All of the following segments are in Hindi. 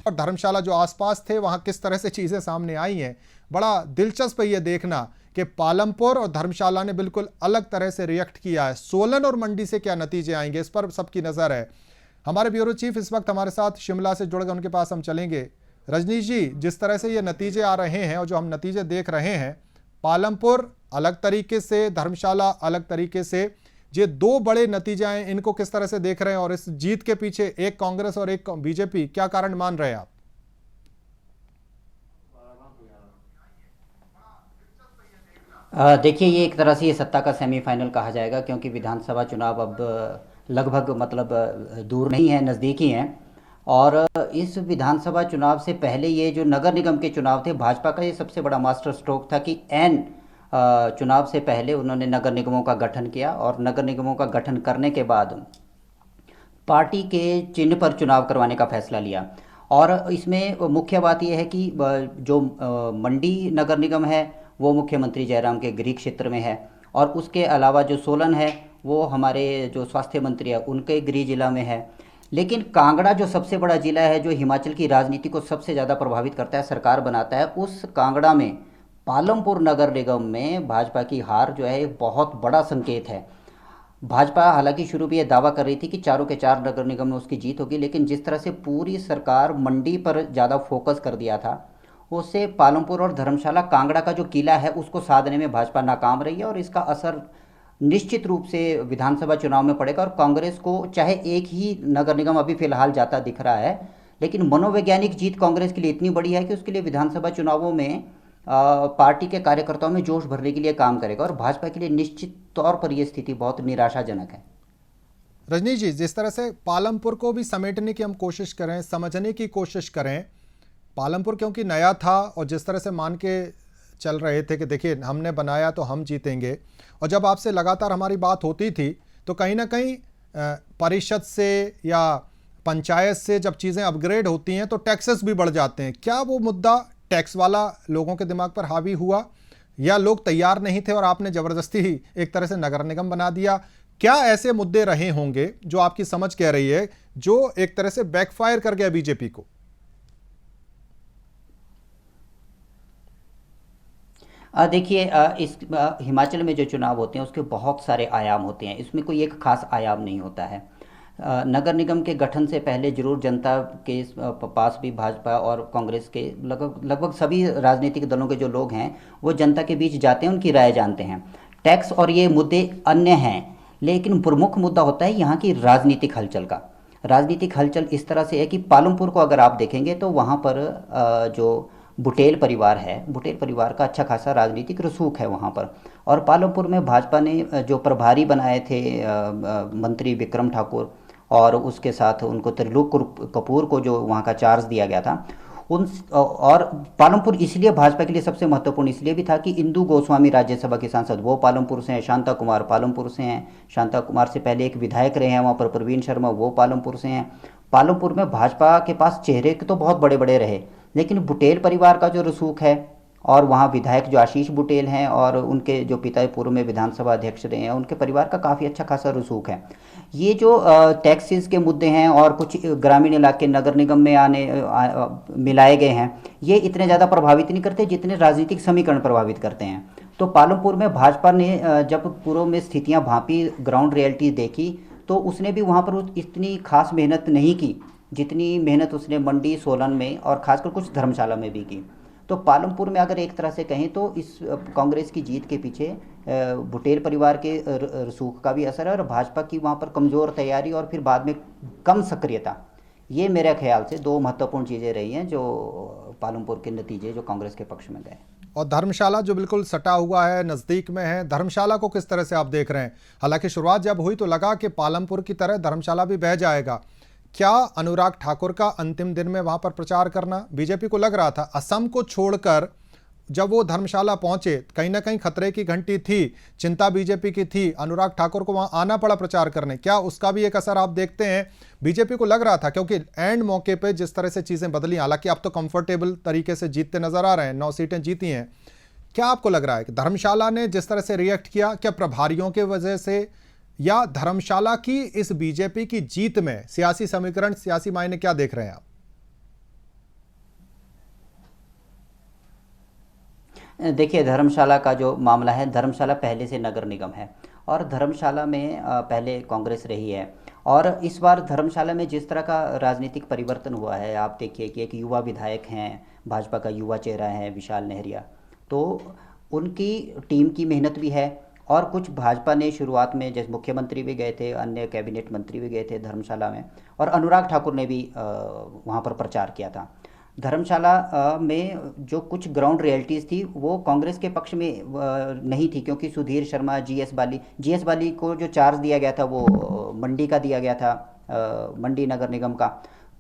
और धर्मशाला जो आसपास थे वहां किस तरह से चीजें सामने आई हैं। बड़ा दिलचस्प है ये देखना कि पालमपुर और धर्मशाला ने बिल्कुल अलग तरह से रिएक्ट किया है। सोलन और मंडी से क्या नतीजे आएंगे, इस पर सबकी नजर है। हमारे ब्यूरो चीफ इस वक्त हमारे साथ शिमला से जुड़ गए, उनके पास हम चलेंगे। रजनीश जी, जिस तरह से ये नतीजे आ रहे हैं और जो हम नतीजे देख रहे हैं, पालमपुर अलग तरीके से, धर्मशाला अलग तरीके से, ये दो बड़े नतीजे हैं, इनको किस तरह से देख रहे हैं? और इस जीत के पीछे एक कांग्रेस और एक बीजेपी, क्या कारण मान रहे हैं आप? देखिए, ये एक तरह से ये सत्ता का सेमीफाइनल कहा जाएगा, क्योंकि विधानसभा चुनाव अब लगभग मतलब दूर नहीं है, नज़दीक ही हैं। और इस विधानसभा चुनाव से पहले ये जो नगर निगम के चुनाव थे, भाजपा का ये सबसे बड़ा मास्टर स्ट्रोक था कि चुनाव से पहले उन्होंने नगर निगमों का गठन किया, और नगर निगमों का गठन करने के बाद पार्टी के चिन्ह पर चुनाव करवाने का फैसला लिया। और इसमें मुख्य बात यह है कि जो मंडी नगर निगम है वो मुख्यमंत्री जयराम के गृह क्षेत्र में है, और उसके अलावा जो सोलन है वो हमारे जो स्वास्थ्य मंत्री है उनके गृह जिला में है। लेकिन कांगड़ा जो सबसे बड़ा जिला है, जो हिमाचल की राजनीति को सबसे ज़्यादा प्रभावित करता है, सरकार बनाता है, उस कांगड़ा में पालमपुर नगर निगम में भाजपा की हार जो है एक बहुत बड़ा संकेत है। भाजपा हालांकि शुरू में ये दावा कर रही थी कि चारों के चार नगर निगम में उसकी जीत होगी, लेकिन जिस तरह से पूरी सरकार मंडी पर ज़्यादा फोकस कर दिया था, उससे पालमपुर और धर्मशाला कांगड़ा का जो किला है उसको साधने में भाजपा नाकाम रही है। और इसका असर निश्चित रूप से विधानसभा चुनाव में पड़ेगा। और कांग्रेस को चाहे एक ही नगर निगम अभी फिलहाल जाता दिख रहा है, लेकिन मनोवैज्ञानिक जीत कांग्रेस के लिए इतनी बड़ी है कि उसके लिए विधानसभा चुनावों में पार्टी के कार्यकर्ताओं में जोश भरने के लिए काम करेगा। और भाजपा के लिए निश्चित तौर पर यह स्थिति बहुत निराशाजनक है। रजनीश जी, जिस तरह से पालमपुर को भी समेटने की हम कोशिश करें, समझने की कोशिश करें, पालमपुर क्योंकि नया था और जिस तरह से मान के चल रहे थे कि देखिए हमने बनाया तो हम जीतेंगे, और जब आपसे लगातार हमारी बात होती थी तो कहीं ना कहीं परिषद से या पंचायत से जब चीज़ें अपग्रेड होती हैं तो टैक्सेस भी बढ़ जाते हैं। क्या वो मुद्दा टैक्स वाला लोगों के दिमाग पर हावी हुआ, या लोग तैयार नहीं थे और आपने ज़बरदस्ती ही एक तरह से नगर निगम बना दिया? क्या ऐसे मुद्दे रहे होंगे जो आपकी समझ कह रही है जो एक तरह से बैकफायर कर गया बीजेपी को? देखिए, इस हिमाचल में जो चुनाव होते हैं उसके बहुत सारे आयाम होते हैं, इसमें कोई एक खास आयाम नहीं होता है। नगर निगम के गठन से पहले जरूर जनता के पास भी भाजपा और कांग्रेस के लगभग लगभग सभी राजनीतिक दलों के जो लोग हैं वो जनता के बीच जाते हैं, उनकी राय जानते हैं। टैक्स और ये मुद्दे अन्य हैं, लेकिन प्रमुख मुद्दा होता है यहाँ की राजनीतिक हलचल का। राजनीतिक हलचल इस तरह से है कि पालमपुर को अगर आप देखेंगे तो वहाँ पर जो बुटेल परिवार है, बुटेल परिवार का अच्छा खासा राजनीतिक रसूख है वहाँ पर। और पालमपुर में भाजपा ने जो प्रभारी बनाए थे मंत्री विक्रम ठाकुर, और उसके साथ उनको त्रिलोक कपूर को जो वहाँ का चार्ज दिया गया था, उन और पालमपुर इसलिए भाजपा के लिए सबसे महत्वपूर्ण इसलिए भी था कि इंदु गोस्वामी राज्यसभा के सांसद वो पालमपुर से हैं, शांता कुमार पालमपुर से हैं, शांता कुमार से पहले एक विधायक रहे हैं वहाँ पर, प्रवीण शर्मा, वो पालमपुर से हैं। पालमपुर में भाजपा के पास चेहरे तो बहुत बड़े बड़े रहे, लेकिन बुटेल परिवार का जो रसूख है, और वहाँ विधायक जो आशीष बुटेल हैं और उनके जो पिता पूर्व में विधानसभा अध्यक्ष रहे हैं, उनके परिवार का काफ़ी अच्छा खासा रसूख है। ये जो टैक्सेस के मुद्दे हैं और कुछ ग्रामीण इलाके नगर निगम में मिलाए गए हैं, ये इतने ज़्यादा प्रभावित नहीं करते जितने राजनीतिक समीकरण प्रभावित करते हैं। तो पालमपुर में भाजपा ने जब पूर्व में स्थितियाँ भांपी, ग्राउंड रियलिटी देखी, तो उसने भी वहाँ पर इतनी खास मेहनत नहीं की जितनी मेहनत उसने मंडी, सोलन में और खासकर कुछ धर्मशाला में भी की। तो पालमपुर में अगर एक तरह से कहें तो इस कांग्रेस की जीत के पीछे बुटेल परिवार के रसूख का भी असर है, और भाजपा की वहाँ पर कमज़ोर तैयारी और फिर बाद में कम सक्रियता, ये मेरे ख्याल से दो महत्वपूर्ण चीज़ें रही हैं जो पालमपुर के नतीजे जो कांग्रेस के पक्ष में गए। और धर्मशाला जो बिल्कुल सटा हुआ है, नज़दीक में है, धर्मशाला को किस तरह से आप देख रहे हैं? हालांकि शुरुआत जब हुई तो लगा कि पालमपुर की तरह धर्मशाला भी बह जाएगा। क्या अनुराग ठाकुर का अंतिम दिन में वहां पर प्रचार करना, बीजेपी को लग रहा था असम को छोड़कर जब वो धर्मशाला पहुंचे कहीं ना कहीं खतरे की घंटी थी, चिंता बीजेपी की थी, अनुराग ठाकुर को वहां आना पड़ा प्रचार करने, क्या उसका भी एक असर आप देखते हैं? बीजेपी को लग रहा था क्योंकि एंड मौके पे जिस तरह से चीजें बदली, हालांकि अब तो कंफर्टेबल तरीके से जीतते नजर आ रहे हैं, 9 सीटें जीती हैं, क्या आपको लग रहा है कि धर्मशाला ने जिस तरह से रिएक्ट किया, क्या प्रभारियों की वजह से या धर्मशाला की इस बीजेपी की जीत में सियासी समीकरण, सियासी मायने क्या देख रहे हैं आप? देखिए, धर्मशाला का जो मामला है, धर्मशाला पहले से नगर निगम है और धर्मशाला में पहले कांग्रेस रही है। और इस बार धर्मशाला में जिस तरह का राजनीतिक परिवर्तन हुआ है, आप देखिए कि एक युवा विधायक हैं, भाजपा का युवा चेहरा है विशाल नेहरिया। तो उनकी टीम की मेहनत भी है और कुछ भाजपा ने शुरुआत में, जैसे मुख्यमंत्री भी गए थे, अन्य कैबिनेट मंत्री भी गए थे धर्मशाला में, और अनुराग ठाकुर ने भी वहाँ पर प्रचार किया था। धर्मशाला में जो कुछ ग्राउंड रियलिटीज़ थी वो कांग्रेस के पक्ष में नहीं थी, क्योंकि सुधीर शर्मा, जीएस बाली को जो चार्ज दिया गया था वो मंडी का दिया गया था, मंडी नगर निगम का।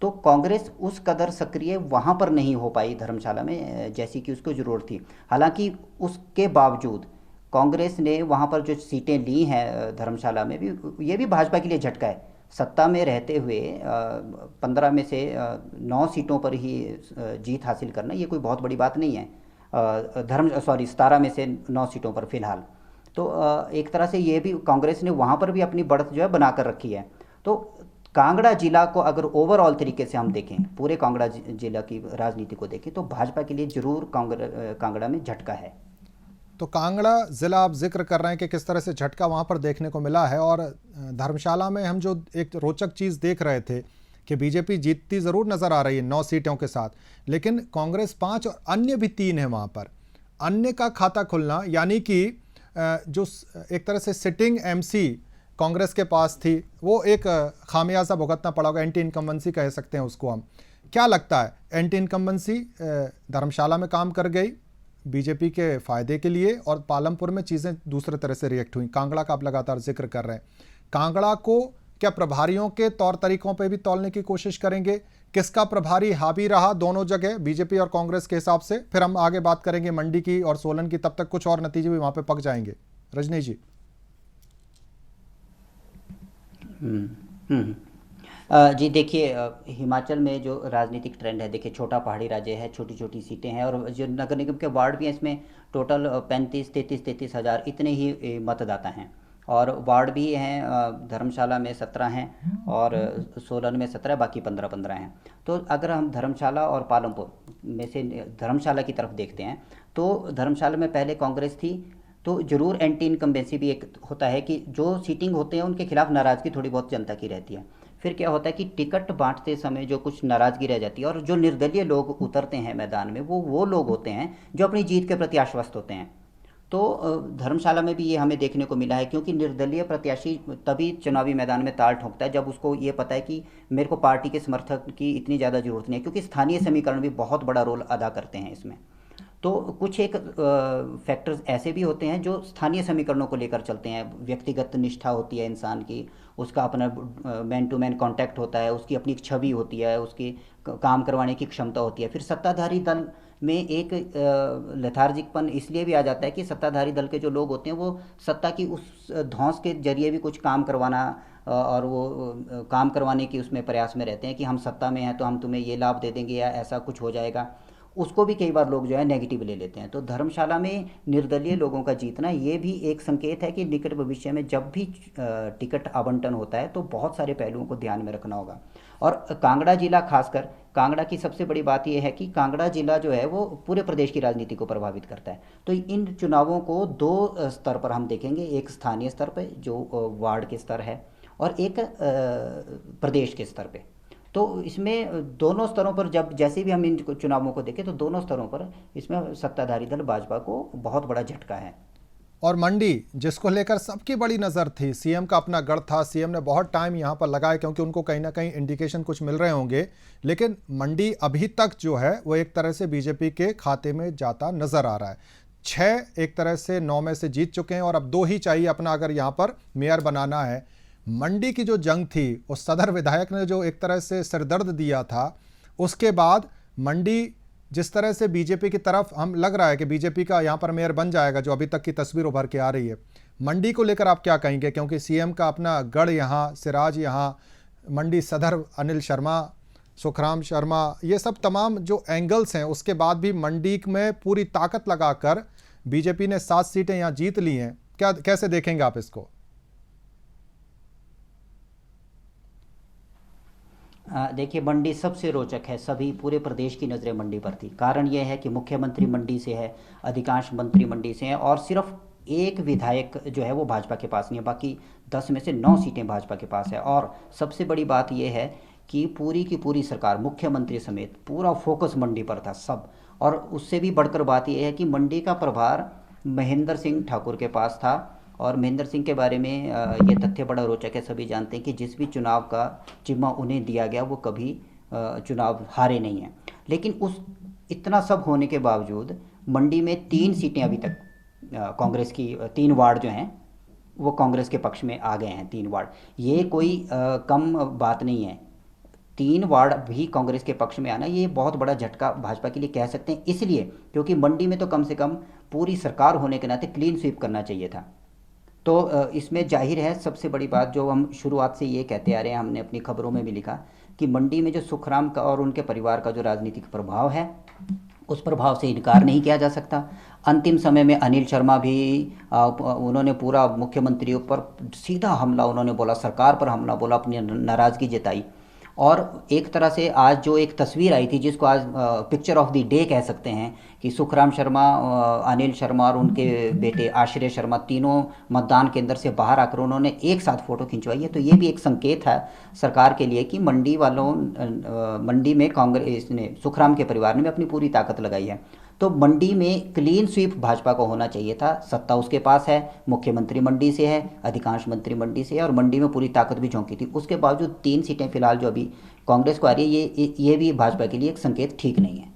तो कांग्रेस उस कदर सक्रिय वहाँ पर नहीं हो पाई धर्मशाला में जैसी कि उसको ज़रूरत थी। हालांकि उसके बावजूद कांग्रेस ने वहाँ पर जो सीटें ली हैं धर्मशाला में भी, ये भी भाजपा के लिए झटका है। सत्ता में रहते हुए 15 में से 9 सीटों पर ही जीत हासिल करना ये कोई बहुत बड़ी बात नहीं है। 17 में से 9 सीटों पर फिलहाल। तो एक तरह से ये भी कांग्रेस ने वहाँ पर भी अपनी बढ़त जो है बना कर रखी है। तो कांगड़ा जिला को अगर ओवरऑल तरीके से हम देखें, पूरे कांगड़ा जिला की राजनीति को देखें, तो भाजपा के लिए जरूर कांगड़ा में झटका है। तो कांगड़ा जिला आप जिक्र कर रहे हैं कि किस तरह से झटका वहां पर देखने को मिला है, और धर्मशाला में हम जो एक रोचक चीज़ देख रहे थे कि बीजेपी जीतती ज़रूर नज़र आ रही है 9 सीटों के साथ, लेकिन कांग्रेस 5 और अन्य भी 3 है वहां पर। अन्य का खाता खुलना, यानी कि जो एक तरह से सिटिंग एमसी कांग्रेस के पास थी, वो एक खामियाजा भुगतना पड़ा होगा, एंटी इनकम्बेंसी कह सकते हैं उसको हम। क्या लगता है, एंटी इनकम्बेंसी धर्मशाला में काम कर गई बीजेपी के फायदे के लिए, और पालमपुर में चीज़ें दूसरे तरह से रिएक्ट हुई? कांगड़ा का आप लगातार जिक्र कर रहे हैं, कांगड़ा को क्या प्रभारियों के तौर तरीकों पे भी तौलने की कोशिश करेंगे? किसका प्रभारी हावी रहा दोनों जगह, बीजेपी और कांग्रेस के हिसाब से? फिर हम आगे बात करेंगे मंडी की और सोलन की, तब तक कुछ और नतीजे भी वहां पे पक जाएंगे। रजनी जी। जी देखिए, हिमाचल में जो राजनीतिक ट्रेंड है, देखिए छोटा पहाड़ी राज्य है, छोटी छोटी सीटें हैं, और जो नगर निगम के वार्ड भी हैं इसमें टोटल 33 हज़ार इतने ही मतदाता हैं। और वार्ड भी हैं, धर्मशाला में 17 हैं और सोलन में 17, बाकी 15 हैं। तो अगर हम धर्मशाला और पालमपुर में से धर्मशाला की तरफ देखते हैं, तो धर्मशाला में पहले कांग्रेस थी, तो ज़रूर एंटी इनकम्बेंसी भी एक होता है कि जो सीटिंग होते हैं उनके खिलाफ नाराज़गी थोड़ी बहुत जनता की रहती है। फिर क्या होता है कि टिकट बांटते समय जो कुछ नाराज़गी रह जाती है, और जो निर्दलीय लोग उतरते हैं मैदान में, वो लोग होते हैं जो अपनी जीत के प्रति आश्वस्त होते हैं। तो धर्मशाला में भी ये हमें देखने को मिला है, क्योंकि निर्दलीय प्रत्याशी तभी चुनावी मैदान में ताल ठोंकता है जब उसको ये पता है कि मेरे को पार्टी के समर्थक की इतनी ज़्यादा ज़रूरत नहीं है, क्योंकि स्थानीय समीकरण भी बहुत बड़ा रोल अदा करते हैं इसमें। तो कुछ एक फैक्टर्स ऐसे भी होते हैं जो स्थानीय समीकरणों को लेकर चलते हैं। व्यक्तिगत निष्ठा होती है इंसान की, उसका अपना मैन टू मैन कांटेक्ट होता है, उसकी अपनी एक छवि होती है, उसकी काम करवाने की क्षमता होती है। फिर सत्ताधारी दल में एक लेथार्जिकपन इसलिए भी आ जाता है कि सत्ताधारी दल के जो लोग होते हैं वो सत्ता की उस धौंस के जरिए भी कुछ काम करवाना, और वो काम करवाने की उसमें प्रयास में रहते हैं कि हम सत्ता में हैं तो हम तुम्हें ये लाभ दे देंगे या ऐसा कुछ हो जाएगा। उसको भी कई बार लोग जो है नेगेटिव ले लेते हैं। तो धर्मशाला में निर्दलीय लोगों का जीतना ये भी एक संकेत है कि निकट भविष्य में जब भी टिकट आवंटन होता है तो बहुत सारे पहलुओं को ध्यान में रखना होगा। और कांगड़ा जिला, खासकर कांगड़ा की सबसे बड़ी बात यह है कि कांगड़ा जिला जो है वो पूरे प्रदेश की राजनीति को प्रभावित करता है। तो इन चुनावों को 2 स्तर पर हम देखेंगे, एक स्थानीय स्तर पर जो वार्ड के स्तर है, और एक प्रदेश के स्तर पे। तो इसमें दोनों स्तरों पर जब जैसे भी हम इन चुनावों को देखें तो दोनों स्तरों पर इसमें सत्ताधारी दल भाजपा को बहुत बड़ा झटका है। और मंडी, जिसको लेकर सबकी बड़ी नज़र थी, सीएम का अपना गढ़ था, सीएम ने बहुत टाइम यहाँ पर लगाया क्योंकि उनको कहीं ना कहीं इंडिकेशन कुछ मिल रहे होंगे, लेकिन मंडी अभी तक जो है वो एक तरह से बीजेपी के खाते में जाता नज़र आ रहा है। 6 एक तरह से 9 में से जीत चुके हैं और अब 2 ही चाहिए अपना, अगर यहाँ पर मेयर बनाना है। मंडी की जो जंग थी, उस सदर विधायक ने जो एक तरह से सिरदर्द दिया था, उसके बाद मंडी जिस तरह से बीजेपी की तरफ हम लग रहा है कि बीजेपी का यहाँ पर मेयर बन जाएगा, जो अभी तक की तस्वीर उभर के आ रही है, मंडी को लेकर आप क्या कहेंगे? क्योंकि सीएम का अपना गढ़ यहाँ, सिराज यहाँ, मंडी सदर अनिल शर्मा, सुखराम शर्मा, ये सब तमाम जो एंगल्स हैं, उसके बाद भी मंडी में पूरी ताकत लगाकर बीजेपी ने 7 सीटें यहाँ जीत ली हैं। क्या, कैसे देखेंगे आप इसको? देखिए, मंडी सबसे रोचक है। सभी पूरे प्रदेश की नज़रें मंडी पर थी। कारण यह है कि मुख्यमंत्री मंडी से है, अधिकांश मंत्री मंडी से हैं, और सिर्फ एक विधायक जो है वो भाजपा के पास नहीं है। बाकी 10 में से 9 सीटें भाजपा के पास है। और सबसे बड़ी बात यह है कि पूरी की पूरी सरकार, मुख्यमंत्री समेत, पूरा फोकस मंडी पर था सब। और उससे भी बढ़कर बात यह है कि मंडी का प्रभार महेंद्र सिंह ठाकुर के पास था। और महेंद्र सिंह के बारे में ये तथ्य बड़ा रोचक है। सभी जानते हैं कि जिस भी चुनाव का जिम्मा उन्हें दिया गया वो कभी चुनाव हारे नहीं हैं। लेकिन उस इतना सब होने के बावजूद मंडी में 3 सीटें अभी तक कांग्रेस की, 3 वार्ड जो हैं वो कांग्रेस के पक्ष में आ गए हैं। 3 वार्ड, ये कोई कम बात नहीं है। 3 वार्ड भी कांग्रेस के पक्ष में आना, ये बहुत बड़ा झटका भाजपा के लिए कह सकते हैं। इसलिए क्योंकि मंडी में तो कम से कम पूरी सरकार होने के नाते क्लीन स्वीप करना चाहिए था। तो इसमें जाहिर है, सबसे बड़ी बात जो हम शुरुआत से ये कहते आ रहे हैं, हमने अपनी खबरों में भी लिखा कि मंडी में जो सुखराम का और उनके परिवार का जो राजनीतिक प्रभाव है, उस प्रभाव से इनकार नहीं किया जा सकता। अंतिम समय में अनिल शर्मा भी उन्होंने पूरा मुख्यमंत्री पर सीधा हमला उन्होंने बोला, सरकार पर हमला बोला, अपनी नाराज़गी जताई। और एक तरह से आज जो एक तस्वीर आई थी, जिसको आज पिक्चर ऑफ द डे कह सकते हैं, कि सुखराम शर्मा, अनिल शर्मा और उनके बेटे आश्रय शर्मा तीनों मतदान केंद्र से बाहर आकर उन्होंने एक साथ फ़ोटो खिंचवाई है। तो ये भी एक संकेत है सरकार के लिए कि मंडी वालों, मंडी में कांग्रेस ने, सुखराम के परिवार ने भी अपनी पूरी ताकत लगाई है। तो मंडी में क्लीन स्वीप भाजपा को होना चाहिए था। सत्ता उसके पास है, मुख्यमंत्री मंडी से है, अधिकांश मंत्री मंडी से है, और मंडी में पूरी ताकत भी झोंकी थी। उसके बावजूद 3 सीटें फिलहाल जो अभी कांग्रेस को आ रही है, ये भी भाजपा के लिए एक संकेत ठीक नहीं है।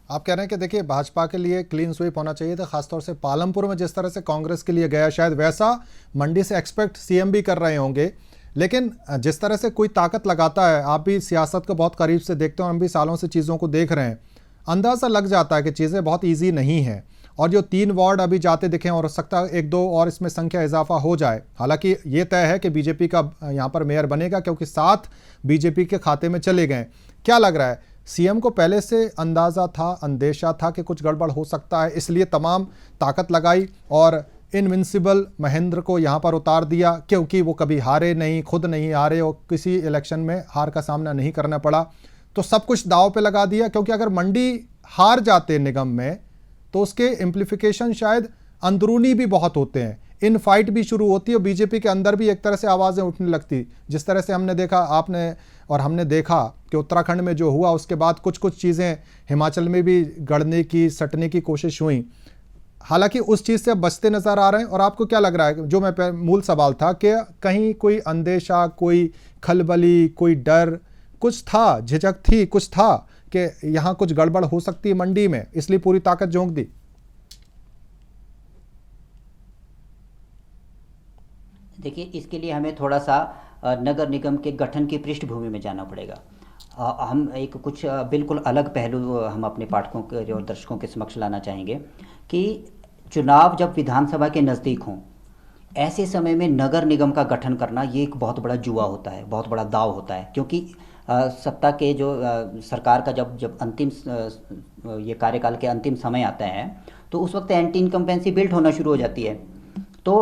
आप कह रहे हैं कि देखिए, भाजपा के लिए क्लीन स्वीप होना चाहिए था। खासतौर से पालमपुर में जिस तरह से कांग्रेस के लिए गया, शायद वैसा मंडी से एक्सपेक्ट सीएम भी कर रहे होंगे। लेकिन जिस तरह से कोई ताकत लगाता है, आप भी सियासत को बहुत करीब से देखते हो, हम भी सालों से चीज़ों को देख रहे हैं, अंदाज़ा लग जाता है कि चीज़ें बहुत ईजी नहीं हैं। और जो 3 वार्ड अभी जाते दिखे, और हो सकता है 1-2 और इसमें संख्या इजाफा हो जाए। हालांकि ये तय है कि बीजेपी का यहाँ पर मेयर बनेगा, क्योंकि 7 बीजेपी के खाते में चले गए। क्या लग रहा है, सीएम को पहले से अंदाज़ा था, अंदेशा था कि कुछ गड़बड़ हो सकता है, इसलिए तमाम ताकत लगाई और इनविंसिबल महेंद्र को यहाँ पर उतार दिया, क्योंकि वो कभी हारे नहीं, खुद नहीं हारे और किसी इलेक्शन में हार का सामना नहीं करना पड़ा, तो सब कुछ दांव पे लगा दिया। क्योंकि अगर मंडी हार जाते निगम में, तो उसके इम्प्लीफिकेशन शायद अंदरूनी भी बहुत होते हैं, इन फाइट भी शुरू होती है और बीजेपी के अंदर भी एक तरह से आवाज़ें उठने लगती। जिस तरह से हमने देखा, आपने और हमने देखा कि उत्तराखंड में जो हुआ, उसके बाद कुछ कुछ चीज़ें हिमाचल में भी गढ़ने की, सटने की कोशिश हुई। हालांकि उस चीज़ से अब बचते नज़र आ रहे हैं। और आपको क्या लग रहा है, जो मैं मूल सवाल था कि कहीं कोई अंदेशा, कोई खलबली, कोई डर, कुछ था, झिझक थी, कुछ था कि यहाँ कुछ गड़बड़ हो सकती है मंडी में, इसलिए पूरी ताकत झोंक दी? देखिए, इसके लिए हमें थोड़ा सा नगर निगम के गठन की पृष्ठभूमि में जाना पड़ेगा। हम एक कुछ बिल्कुल अलग पहलू हम अपने पाठकों के और दर्शकों के समक्ष लाना चाहेंगे कि चुनाव जब विधानसभा के नज़दीक हों, ऐसे समय में नगर निगम का गठन करना ये एक बहुत बड़ा जुआ होता है, बहुत बड़ा दाव होता है। क्योंकि सत्ता के जो सरकार का जब अंतिम ये कार्यकाल के अंतिम समय आता है, तो उस वक्त एंटी इनकम्पेंसी बिल्ट होना शुरू हो जाती है। तो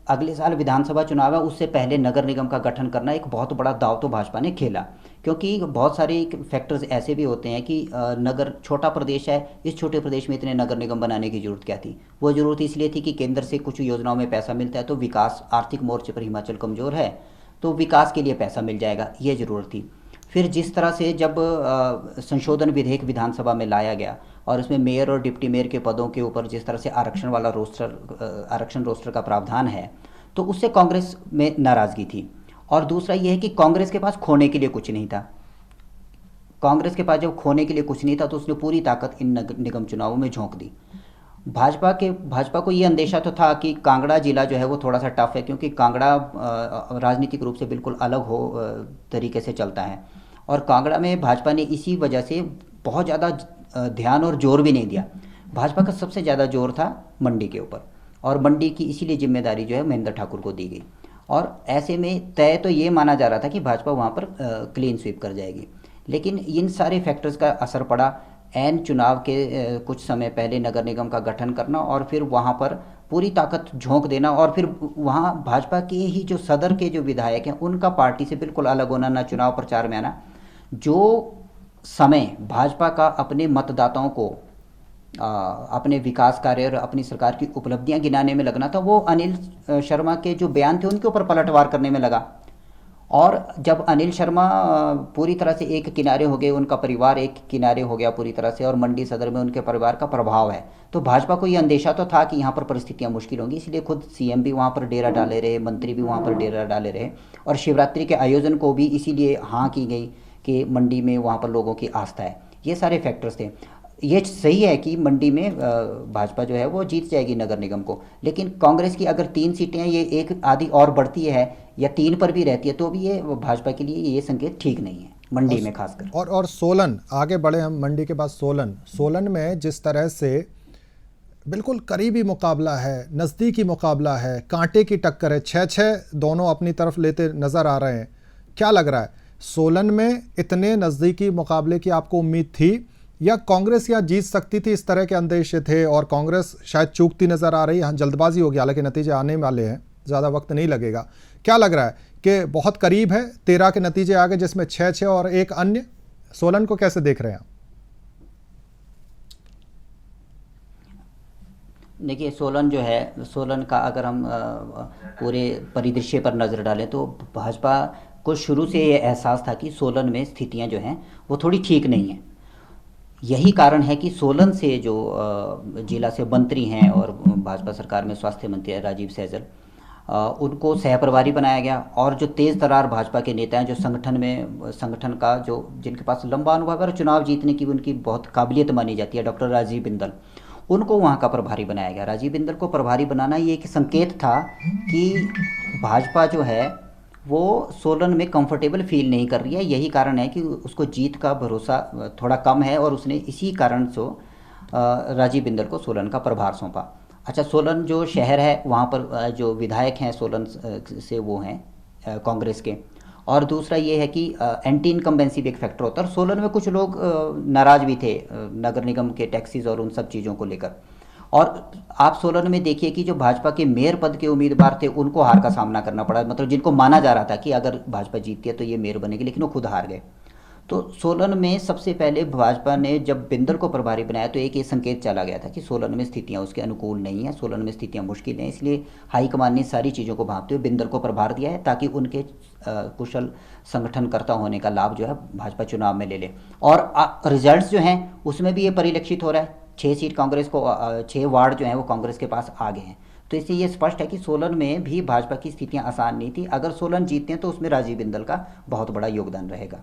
अगले साल विधानसभा चुनाव है, उससे पहले नगर निगम का गठन करना एक बहुत बड़ा दाव तो भाजपा ने खेला। क्योंकि बहुत सारे फैक्टर्स ऐसे भी होते हैं कि नगर, छोटा प्रदेश है, इस छोटे प्रदेश में इतने नगर निगम बनाने की ज़रूरत क्या थी? वो ज़रूरत इसलिए थी कि केंद्र से कुछ योजनाओं में पैसा मिलता है, तो विकास, आर्थिक मोर्चे पर हिमाचल कमज़ोर है, तो विकास के लिए पैसा मिल जाएगा, ये ज़रूरत थी। फिर जिस तरह से जब संशोधन विधेयक विधानसभा में लाया गया और उसमें मेयर और डिप्टी मेयर के पदों के ऊपर जिस तरह से आरक्षण वाला आरक्षण रोस्टर का प्रावधान है, तो उससे कांग्रेस में नाराज़गी थी। और दूसरा ये है कि कांग्रेस के पास खोने के लिए कुछ नहीं था। कांग्रेस के पास जब खोने के लिए कुछ नहीं था, तो उसने पूरी ताकत इन निगम चुनावों में झोंक दी। भाजपा को ये अंदेशा तो था कि कांगड़ा जिला जो है वो थोड़ा सा टफ है, क्योंकि कांगड़ा राजनीतिक रूप से बिल्कुल अलग तरीके से चलता है। और कांगड़ा में भाजपा ने इसी वजह से बहुत ज़्यादा ध्यान और जोर भी नहीं दिया। भाजपा का सबसे ज़्यादा जोर था मंडी के ऊपर, और मंडी की इसीलिए जिम्मेदारी जो है महेंद्र ठाकुर को दी गई। और ऐसे में तय तो ये माना जा रहा था कि भाजपा वहाँ पर क्लीन स्वीप कर जाएगी। लेकिन इन सारे फैक्टर्स का असर पड़ा। एन चुनाव के कुछ समय पहले नगर निगम का गठन करना और फिर वहाँ पर पूरी ताकत झोंक देना, और फिर वहाँ भाजपा के ही जो सदर के जो विधायक हैं उनका पार्टी से बिल्कुल अलग होना, ना चुनाव प्रचार में आना, जो समय भाजपा का अपने मतदाताओं को अपने विकास कार्य और अपनी सरकार की उपलब्धियां गिनाने में लगना था, वो अनिल शर्मा के जो बयान थे उनके ऊपर पलटवार करने में लगा। और जब अनिल शर्मा पूरी तरह से एक किनारे हो गए, उनका परिवार एक किनारे हो गया पूरी तरह से, और मंडी सदर में उनके परिवार का प्रभाव है, तो भाजपा को ये अंदेशा तो था कि यहाँ पर परिस्थितियाँ मुश्किल होंगी, इसलिए खुद सीएम भी वहाँ पर डेरा डाले रहे, मंत्री भी वहाँ पर डेरा डाले रहे, और शिवरात्रि के आयोजन को भी इसीलिए हाँ की गई कि मंडी में वहाँ पर लोगों की आस्था है। ये सारे फैक्टर्स थे। ये सही है कि मंडी में भाजपा जो है वो जीत जाएगी नगर निगम को, लेकिन कांग्रेस की अगर 3 सीटें हैं, ये एक आधी और बढ़ती है या 3 पर भी रहती है, तो भी ये भाजपा के लिए ये संकेत ठीक नहीं है, मंडी में खासकर। और सोलन, आगे बढ़े हम मंडी के बाद सोलन में जिस तरह से बिल्कुल करीबी मुकाबला है, नज़दीकी मुकाबला है, कांटे की टक्कर है, 6-6 दोनों अपनी तरफ लेते नज़र आ रहे हैं। क्या लग रहा है, सोलन में इतने नज़दीकी मुकाबले की आपको उम्मीद थी, या कांग्रेस यहाँ जीत सकती थी, इस तरह के अंदेशे थे और कांग्रेस शायद चूकती नज़र आ रही है? यहाँ जल्दबाजी होगी, हालांकि नतीजे आने वाले हैं, ज़्यादा वक्त नहीं लगेगा। क्या लग रहा है कि बहुत करीब है, 13 के नतीजे आ गए जिसमें 6-6 और एक अन्य? सोलन को कैसे देख रहे हैं आप? देखिए, सोलन जो है, सोलन का अगर हम पूरे परिदृश्य पर नज़र डालें तो भाजपा को शुरू से ये एहसास था कि सोलन में स्थितियां जो हैं वो थोड़ी ठीक नहीं हैं। यही कारण है कि सोलन से जो जिला से मंत्री हैं और भाजपा सरकार में स्वास्थ्य मंत्री है राजीव सैजल, उनको सहप्रभारी बनाया गया, और जो तेज़ तरार भाजपा के नेता हैं, जो संगठन का जो जिनके पास लंबा अनुभव है और चुनाव जीतने की उनकी बहुत काबिलियत मानी जाती है, डॉक्टर राजीव बिंदल, उनको वहाँ का प्रभारी बनाया गया। राजीव बिंदल को प्रभारी बनाना ये एक संकेत था कि भाजपा जो है वो सोलन में कंफर्टेबल फील नहीं कर रही है। यही कारण है कि उसको जीत का भरोसा थोड़ा कम है, और उसने इसी कारण से राजीव बिंदल को सोलन का प्रभार सौंपा। अच्छा, सोलन जो शहर है वहाँ पर जो विधायक हैं सोलन से वो हैं कांग्रेस के, और दूसरा ये है कि एंटी इनकम्बेंसी भी एक फैक्टर होता है, और सोलन में कुछ लोग नाराज़ भी थे नगर निगम के टैक्सीज और उन सब चीज़ों को लेकर। और आप सोलन में देखिए कि जो भाजपा के मेयर पद के उम्मीदवार थे उनको हार का सामना करना पड़ा, मतलब जिनको माना जा रहा था कि अगर भाजपा जीतती है तो ये मेयर बनेगी, लेकिन वो खुद हार गए। तो सोलन में सबसे पहले भाजपा ने जब बिंदल को प्रभारी बनाया तो एक ये संकेत चला गया था कि सोलन में स्थितियां उसके अनुकूल नहीं है, सोलन में स्थितियां मुश्किल हैं, इसलिए हाईकमान ने सारी चीज़ों को भांपते हुए बिंदल को प्रभार दिया है ताकि उनके कुशल संगठनकर्ता होने का लाभ जो है भाजपा चुनाव में ले ले। और रिजल्ट्स जो हैं उसमें भी ये परिलक्षित हो रहा है, 6 सीट कांग्रेस को, 6 वार्ड जो हैं वो कांग्रेस के पास आ गए हैं। तो इससे ये स्पष्ट है कि सोलन में भी भाजपा की स्थितियां आसान नहीं थी। अगर सोलन जीतते हैं तो उसमें राजीव बिंदल का बहुत बड़ा योगदान रहेगा।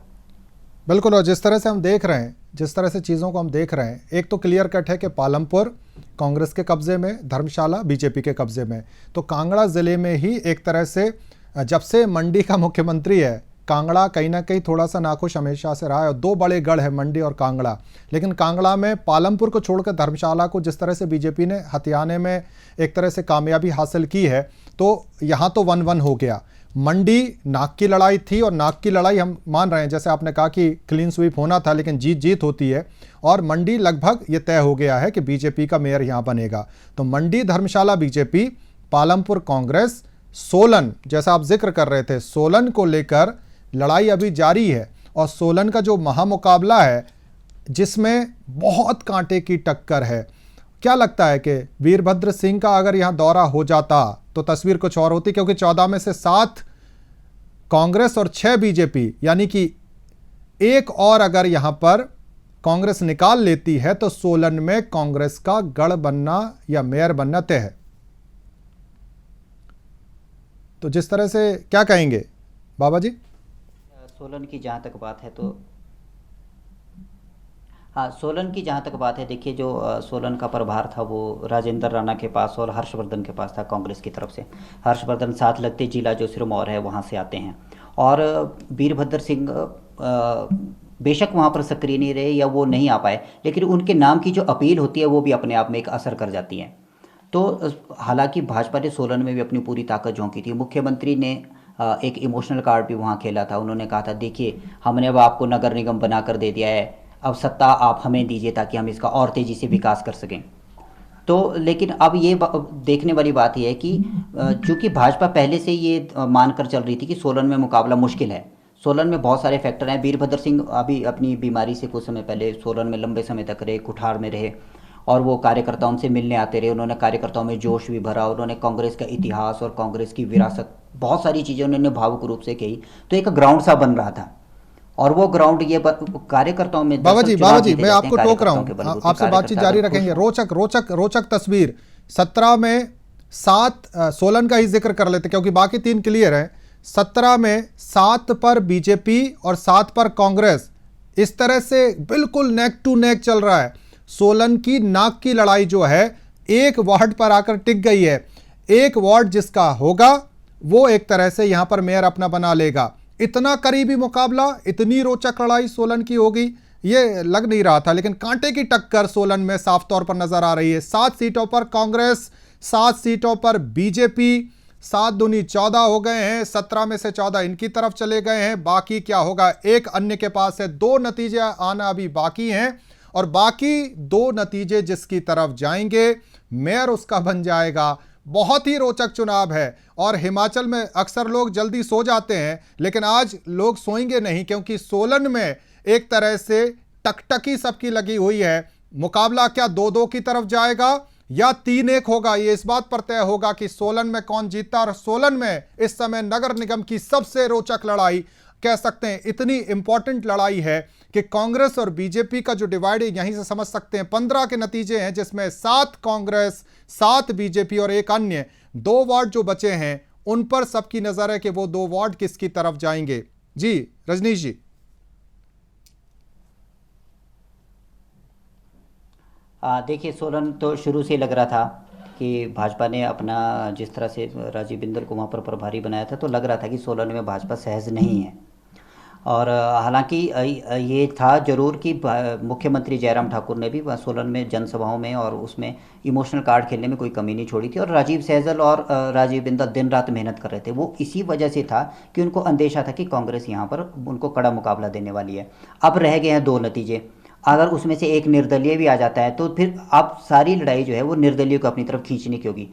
बिल्कुल, और जिस तरह से हम देख रहे हैं, जिस तरह से चीज़ों को हम देख रहे हैं, एक तो क्लियर कट है कि पालमपुर कांग्रेस के कब्जे में, धर्मशाला बीजेपी के कब्जे में। तो कांगड़ा ज़िले में ही एक तरह से जब से मंडी का मुख्यमंत्री है, कांगड़ा कहीं ना कहीं थोड़ा सा नाखुश हमेशा से रहा है, और 2 बड़े गढ़ है मंडी और कांगड़ा, लेकिन कांगड़ा में पालमपुर को छोड़कर धर्मशाला को जिस तरह से बीजेपी ने हथियाने में एक तरह से कामयाबी हासिल की है, तो यहाँ तो 1-1 हो गया। मंडी नाक की लड़ाई थी, और नाक की लड़ाई हम मान रहे हैं, जैसे आपने कहा कि क्लीन स्वीप होना था, लेकिन जीत होती है, और मंडी लगभग ये तय हो गया है कि बीजेपी का मेयर यहाँ बनेगा। तो मंडी धर्मशाला बीजेपी, पालमपुर कांग्रेस, सोलन जैसा आप जिक्र कर रहे थे, सोलन को लेकर लड़ाई अभी जारी है, और सोलन का जो महामुकाबला है जिसमें बहुत कांटे की टक्कर है। क्या लगता है कि वीरभद्र सिंह का अगर यहाँ दौरा हो जाता तो तस्वीर कुछ और होती, क्योंकि 14 में से 7 कांग्रेस और 6 बीजेपी, यानी कि एक और अगर यहाँ पर कांग्रेस निकाल लेती है तो सोलन में कांग्रेस का गढ़ बनना या मेयर बनना तय है। तो जिस तरह से क्या कहेंगे बाबा जी? सोलन की जहाँ तक बात है तो हाँ, सोलन की जहाँ तक बात है, देखिए जो सोलन का प्रभार था वो राजेंद्र राणा के पास और हर्षवर्धन के पास था कांग्रेस की तरफ से। हर्षवर्धन साथ लगते जिला जो सिरमौर है वहाँ से आते हैं, और वीरभद्र सिंह बेशक वहाँ पर सक्रिय नहीं रहे या वो नहीं आ पाए, लेकिन उनके नाम की जो अपील होती है वो भी अपने आप में एक असर कर जाती है। तो हालांकि भाजपा ने सोलन में भी अपनी पूरी ताकत झोंकी थी। मुख्यमंत्री ने एक इमोशनल कार्ड भी वहाँ खेला था। उन्होंने कहा था, देखिए हमने अब आपको नगर निगम बना कर दे दिया है, अब सत्ता आप हमें दीजिए ताकि हम इसका और तेज़ी से विकास कर सकें। तो लेकिन अब ये देखने वाली बात यह है कि चूंकि भाजपा पहले से ये मानकर चल रही थी कि सोलन में मुकाबला मुश्किल है, सोलन में बहुत सारे फैक्टर हैं। वीरभद्र सिंह अभी अपनी बीमारी से कुछ समय पहले सोलन में लंबे समय तक रहे, कुठार में रहे, और वो कार्यकर्ताओं से मिलने आते रहे। उन्होंने कार्यकर्ताओं में जोश भी भरा, उन्होंने कांग्रेस का इतिहास और कांग्रेस की विरासत, बहुत सारी चीज़ें उन्होंने भावुक रूप से कही। तो एक ग्राउंड सा बन रहा था, और वो ग्राउंड ये कार्यकर्ताओं में बाबा जी मैं आपको टोक रहा हूँ, आपसे बातचीत जारी रखेंगे। रोचक रोचक रोचक तस्वीर 17 में 7 सोलन का ही जिक्र कर लेते क्योंकि बाकी 3 क्लियर हैं। 17 में 7 पर बीजेपी और 7 पर कांग्रेस, इस तरह से बिल्कुल नेक टू नेक चल रहा है। सोलन की नाक की लड़ाई जो है एक वार्ड पर आकर टिक गई है। एक वार्ड जिसका होगा वो एक तरह से यहां पर मेयर अपना बना लेगा। इतना करीबी मुकाबला, इतनी रोचक लड़ाई सोलन की होगी ये लग नहीं रहा था, लेकिन कांटे की टक्कर सोलन में साफ तौर पर नजर आ रही है। 7 सीटों पर कांग्रेस, 7 सीटों पर बीजेपी, 7 दूनी 14 हो गए हैं। 17 में से 14 इनकी तरफ चले गए हैं। बाकी क्या होगा, एक अन्य के पास है। 2 नतीजे आना अभी बाकी हैं, और बाकी 2 नतीजे जिसकी तरफ जाएंगे मेयर उसका बन जाएगा। बहुत ही रोचक चुनाव है। और हिमाचल में अक्सर लोग जल्दी सो जाते हैं, लेकिन आज लोग सोएंगे नहीं, क्योंकि सोलन में एक तरह से टकटकी सबकी लगी हुई है। मुकाबला क्या 2-2 की तरफ जाएगा या 3-1 होगा, ये इस बात पर तय होगा कि सोलन में कौन जीतता। और सोलन में इस समय नगर निगम की सबसे रोचक लड़ाई कह सकते हैं, इतनी इंपॉर्टेंट लड़ाई है कि कांग्रेस और बीजेपी का जो डिवाइड है यहीं से समझ सकते हैं। 15 के नतीजे हैं, जिसमें 7 कांग्रेस, 7 बीजेपी और एक अन्य। 2 वार्ड जो बचे हैं उन पर सबकी नजर है कि वो 2 वार्ड किसकी तरफ जाएंगे। जी रजनीश जी। देखिए, सोलन तो शुरू से लग रहा था कि भाजपा ने अपना, जिस तरह से राजीव बिंदल को वहाँ पर प्रभारी बनाया था, तो लग रहा था कि सोलन में भाजपा सहज नहीं है। और हालांकि ये था जरूर कि मुख्यमंत्री जयराम ठाकुर ने भी सोलन में जनसभाओं में और उसमें इमोशनल कार्ड खेलने में कोई कमी नहीं छोड़ी थी। और राजीव सहजल और राजीव बिंदल दिन रात मेहनत कर रहे थे। वो इसी वजह से था कि उनको अंदेशा था कि कांग्रेस यहाँ पर उनको कड़ा मुकाबला देने वाली है। अब रह गए हैं 2 नतीजे, अगर उसमें से एक निर्दलीय भी आ जाता है तो फिर अब सारी लड़ाई जो है वो निर्दलीय को अपनी तरफ खींचने की होगी।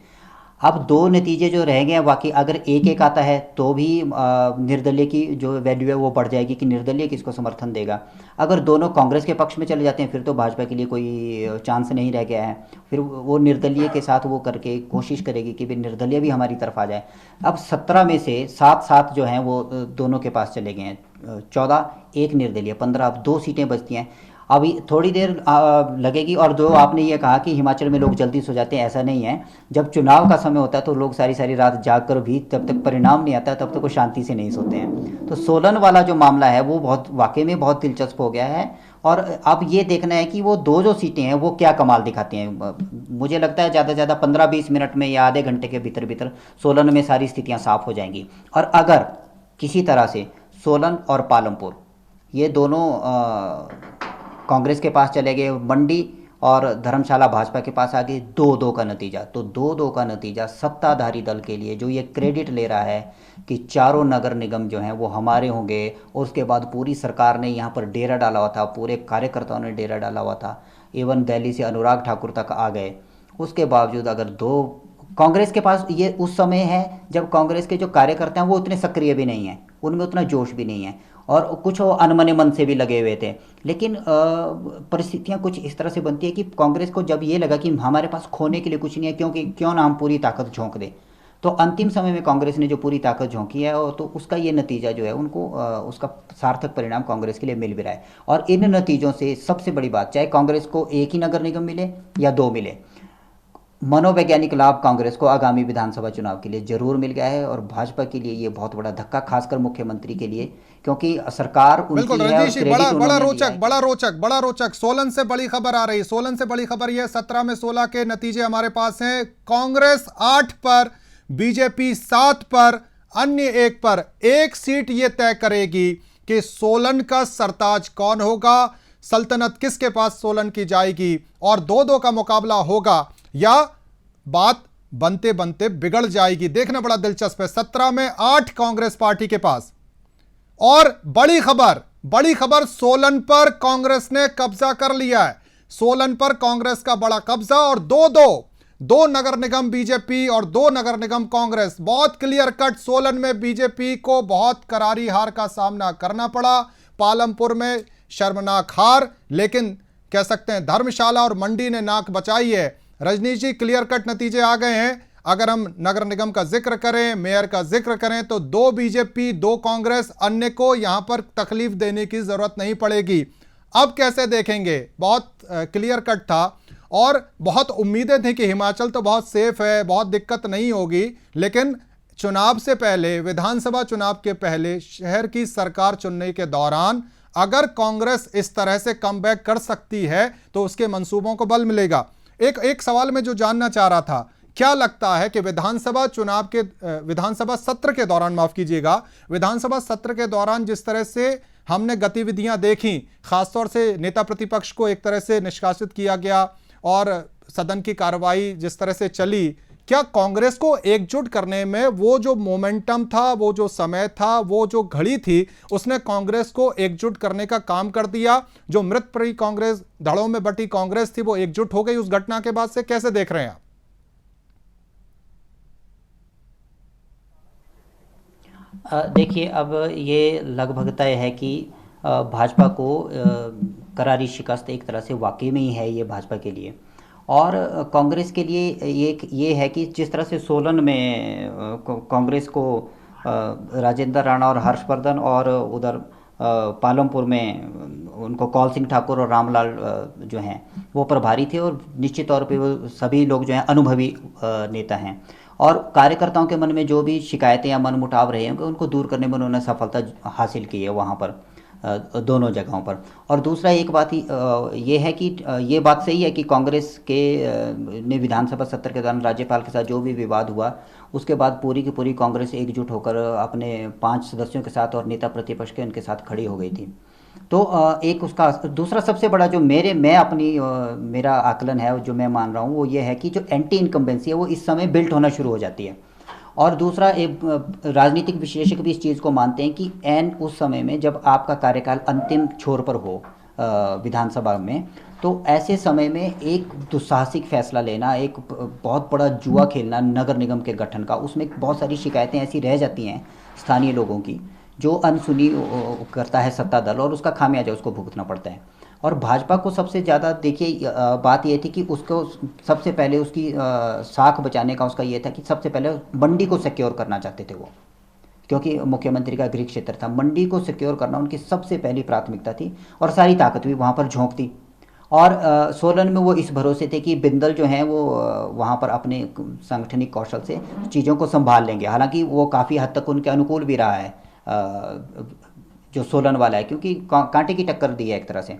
अब 2 नतीजे जो रह गए हैं, बाकी अगर 1-1 आता है तो भी निर्दलीय की जो वैल्यू है वो बढ़ जाएगी कि निर्दलीय किसको समर्थन देगा। अगर दोनों कांग्रेस के पक्ष में चले जाते हैं फिर तो भाजपा के लिए कोई चांस नहीं रह गया है। फिर वो निर्दलीय के साथ वो करके कोशिश करेगी कि भी निर्दलीय भी हमारी तरफ आ जाए। अब 17 में से 7 जो हैं वो दोनों के पास चले गए हैं, 14 एक निर्दलीय, 15 अब 2 सीटें बचती हैं। अभी थोड़ी देर लगेगी। और जो आपने ये कहा कि हिमाचल में लोग जल्दी सो जाते हैं, ऐसा नहीं है। जब चुनाव का समय होता है तो लोग सारी सारी रात जाग कर भी जब तक परिणाम नहीं आता तब तक वो शांति से नहीं सोते हैं। तो सोलन वाला जो मामला है वो बहुत वाकई में बहुत दिलचस्प हो गया है। और अब ये देखना है कि वो 2 जो सीटें हैं वो क्या कमाल दिखाती हैं। मुझे लगता है ज़्यादा से ज़्यादा 15-20 मिनट में या आधे घंटे के भीतर भीतर सोलन में सारी स्थितियाँ साफ हो जाएंगी। और अगर किसी तरह से सोलन और पालमपुर ये दोनों कांग्रेस के पास चले गए, मंडी और धर्मशाला भाजपा के पास आ गए, 2-2 का नतीजा, तो 2-2 का नतीजा सत्ताधारी दल के लिए जो ये क्रेडिट ले रहा है कि चारों नगर निगम जो हैं वो हमारे होंगे, और उसके बाद पूरी सरकार ने यहाँ पर डेरा डाला हुआ था, पूरे कार्यकर्ताओं ने डेरा डाला हुआ था, इवन दिल्ली से अनुराग ठाकुर तक आ गए। उसके बावजूद अगर 2 कांग्रेस के पास, ये उस समय है जब कांग्रेस के जो कार्यकर्ता हैं वो उतने सक्रिय भी नहीं हैं, उनमें उतना जोश भी नहीं है, और कुछ वो अनमने मन से भी लगे हुए थे। लेकिन परिस्थितियां कुछ इस तरह से बनती है कि कांग्रेस को जब ये लगा कि हमारे पास खोने के लिए कुछ नहीं है, क्योंकि क्यों ना हम पूरी ताकत झोंक दें, तो अंतिम समय में कांग्रेस ने जो पूरी ताकत झोंकी है, और तो उसका ये नतीजा जो है उनको उसका सार्थक परिणाम कांग्रेस के लिए मिल भी रहा है। और इन नतीजों से सबसे बड़ी बात, चाहे कांग्रेस को एक ही नगर निगम मिले या 2 मिले, मनोवैज्ञानिक लाभ कांग्रेस को आगामी विधानसभा चुनाव के लिए जरूर मिल गया है। और भाजपा के लिए ये बहुत बड़ा धक्का, खासकर मुख्यमंत्री के लिए, क्योंकि सरकार उनकी है। बड़ा रोचक सोलन से बड़ी खबर आ रही है। सोलन से बड़ी खबर यह 17 में 16 के नतीजे हमारे पास हैं। कांग्रेस 8 पर, बीजेपी 7 पर, अन्य 1 पर। 1 सीट यह तय करेगी कि सोलन का सरताज कौन होगा, सल्तनत किसके पास सोलन की जाएगी, और 2-2 का मुकाबला होगा या बात बनते बनते बिगड़ जाएगी। देखना बड़ा दिलचस्प है। 17 में 8 कांग्रेस पार्टी के पास। और बड़ी खबर सोलन पर कांग्रेस ने कब्जा कर लिया है। सोलन पर कांग्रेस का बड़ा कब्जा, और 2-2 2 नगर निगम बीजेपी और 2 नगर निगम कांग्रेस। बहुत क्लियर कट सोलन में बीजेपी को बहुत करारी हार का सामना करना पड़ा, पालमपुर में शर्मनाक हार, लेकिन कह सकते हैं धर्मशाला और मंडी ने नाक बचाई है। रजनीश जी, क्लियर कट नतीजे आ गए हैं। अगर हम नगर निगम का जिक्र करें, मेयर का जिक्र करें, तो 2 बीजेपी 2 कांग्रेस, अन्य को यहां पर तकलीफ देने की जरूरत नहीं पड़ेगी। अब कैसे देखेंगे? बहुत क्लियर कट था और बहुत उम्मीदें थी कि हिमाचल तो बहुत सेफ है, बहुत दिक्कत नहीं होगी, लेकिन चुनाव से पहले, विधानसभा चुनाव के पहले शहर की सरकार चुनने के दौरान अगर कांग्रेस इस तरह से कमबैक कर सकती है तो उसके मंसूबों को बल मिलेगा। एक सवाल मैं जो जानना चाह रहा था, क्या लगता है कि विधानसभा चुनाव के विधानसभा सत्र के दौरान, माफ कीजिएगा, विधानसभा सत्र के दौरान जिस तरह से हमने गतिविधियां देखी, खासतौर से नेता प्रतिपक्ष को एक तरह से निष्कासित किया गया और सदन की कार्रवाई जिस तरह से चली, क्या कांग्रेस को एकजुट करने में वो जो मोमेंटम था, वो जो समय था, वो जो घड़ी थी, उसने कांग्रेस को एकजुट करने का काम कर दिया? जो मृत पड़ी कांग्रेस, धड़ों में बटी कांग्रेस थी, वो एकजुट हो गई उस घटना के बाद से? कैसे देख रहे हैं आप? देखिए, अब ये लगभग तय है कि भाजपा को करारी शिकस्त एक तरह से वाकई में ही है ये भाजपा के लिए। और कांग्रेस के लिए ये है कि जिस तरह से सोलन में कांग्रेस को राजेंद्र राणा और हर्षवर्धन, और उधर पालमपुर में उनको कौल सिंह ठाकुर और रामलाल जो हैं वो प्रभारी थे, और निश्चित तौर पे वो सभी लोग जो हैं अनुभवी नेता हैं, और कार्यकर्ताओं के मन में जो भी शिकायतें या मनमुटाव रहे होंगे उनको दूर करने में उन्होंने सफलता हासिल की है वहाँ पर, दोनों जगहों पर। और दूसरा एक बात ये है कि ये बात सही है कि कांग्रेस के ने विधानसभा सत्र के दौरान राज्यपाल के साथ जो भी विवाद हुआ, उसके बाद पूरी की पूरी कांग्रेस एकजुट होकर अपने 5 सदस्यों के साथ और नेता प्रतिपक्ष के उनके साथ खड़ी हो गई थी। तो एक उसका दूसरा सबसे बड़ा जो मेरा आकलन है, जो मैं मान रहा हूँ, वो ये है कि जो एंटी इनकम्बेंसी है वो इस समय बिल्ट होना शुरू हो जाती है। और दूसरा, एक राजनीतिक विश्लेषक भी इस चीज़ को मानते हैं कि एन उस समय में जब आपका कार्यकाल अंतिम छोर पर हो विधानसभा में, तो ऐसे समय में एक दुस्साहसिक फैसला लेना, एक बहुत बड़ा जुआ खेलना नगर निगम के गठन का, उसमें बहुत सारी शिकायतें ऐसी रह जाती हैं स्थानीय लोगों की जो अनसुनी करता है सत्ता दल, और उसका खामियाजा उसको भुगतना पड़ता है। और भाजपा को सबसे ज़्यादा, देखिए, बात ये थी कि उसको सबसे पहले उसकी साख बचाने का उसका ये था कि सबसे पहले मंडी को सिक्योर करना चाहते थे वो, क्योंकि मुख्यमंत्री का गृह क्षेत्र था। मंडी को सिक्योर करना उनकी सबसे पहली प्राथमिकता थी, और सारी ताकत भी वहाँ पर झोंक दी। और सोलन में वो इस भरोसे थे कि बिंदल जो हैं वो वहाँ पर अपने सांगठनिक कौशल से चीज़ों को संभाल लेंगे। हालांकि वो काफ़ी हद तक उनके अनुकूल भी रहा है, जो सोलन वाला है, क्योंकि कांटे की टक्कर दी है एक तरह से।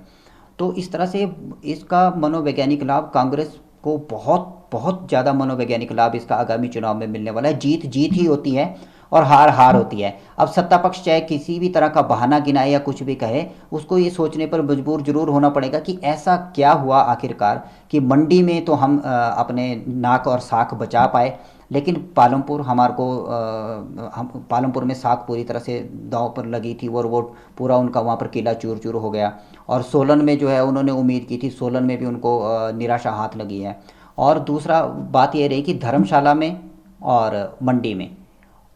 तो इस तरह से इसका मनोवैज्ञानिक लाभ कांग्रेस को बहुत बहुत ज़्यादा मनोवैज्ञानिक लाभ इसका आगामी चुनाव में मिलने वाला है। जीत जीत ही होती है और हार हार होती है। अब सत्ता पक्ष चाहे किसी भी तरह का बहाना गिनाए या कुछ भी कहे, उसको ये सोचने पर मजबूर जरूर होना पड़ेगा कि ऐसा क्या हुआ आखिरकार कि मंडी में तो हम अपने नाक और साख बचा पाए, लेकिन पालमपुर हम पालमपुर में साख पूरी तरह से दांव पर लगी थी, और वो पूरा उनका वहाँ पर किला चूर चूर हो गया। और सोलन में जो है उन्होंने उम्मीद की थी, सोलन में भी उनको निराशा हाथ लगी है। और दूसरा बात ये रही कि धर्मशाला में और मंडी में,